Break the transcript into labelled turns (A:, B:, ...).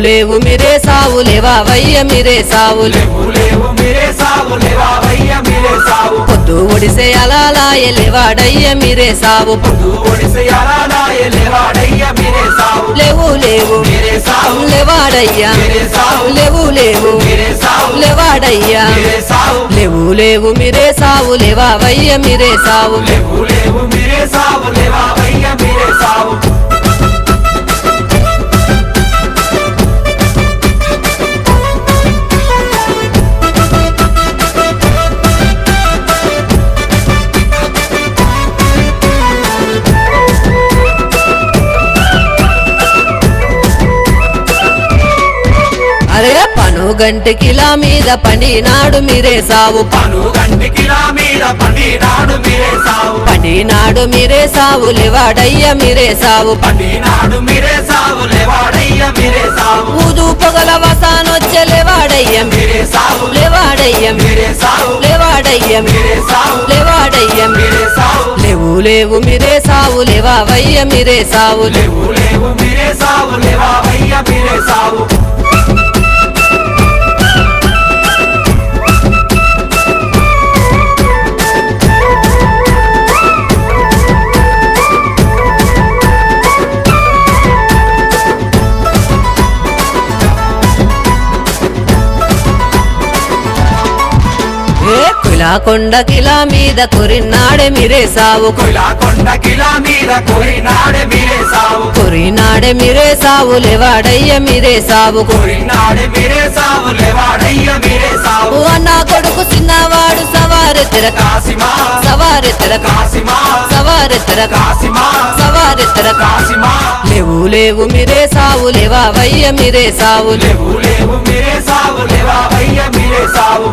A: లేవు మీరే సావు లేవావయ్య మీరే సావు
B: లేవు మీరే సావు లేవావయ్య మీరే సావు
A: పొద్దు ఒడిసే అలాలాయ లేవాడయ్య మీరే సావు
B: ఒడిసే అలాలాయ లేవాడయ్య మీరే సావు
A: లేవు లేవు
B: మీరే సావు
A: లేవాడయ్యా
B: మీరే సావు
A: లేవు లేవు
B: మీరే సావు
A: లేవాడయ్యా
B: మీరే సావు
A: లేవు లేవు మీరే సావు లేవావయ్య మీరే సావు
B: లేవు మీరే సావు లేవావయ్య మీరే సావు
A: అరే పనుగంటికిలా మీద పండినాడు మీరే సావు
B: పనుగంటికిలా మీద పండినాడు మీరే సావు
A: పండినాడు మీరే సావు లేవాడయ్య మీరే సావు
B: పండినాడు మీరే సావు లేవాడయ్య మీరే సావు
A: ఊదు పొగల వసానొచ్చే లేవాడయ్య
B: మీరే సావు
A: లేవాడయ్య
B: మీరే సావు
A: లేవాడయ్య
B: మీరే సావు
A: లేవాడయ్య
B: మీరే సావు
A: లేవు లేవు మీరే సావు లేవావయ్య మీరే సావు
B: లేవు మీరే సావు లేవావయ్య మీరే సావు
A: కొండ కిలా మీద కొరినాడే మీరే సావు
B: కొండ కిలా మీద కొరినాడే మీరే సావు
A: కొరినాడే మీరే సావు లేవాడయ్య మీరే సావు
B: కొరినాడే మీరే సావు లేవాడయ్య మీరే సావు
A: అన్న కొడుకు చిన్నవాడు సవారెత్తర
B: కాసిమా
A: సవారెత్తర
B: కాసిమా
A: సవారెత్తర
B: కాసిమా
A: సవారెత్తర
B: కాసిమా
A: లేవు లేవు మీరే సావు లేవావయ్య మీరే సావు
B: లేవు మీరే సావు లేవావయ్య మీరే సావు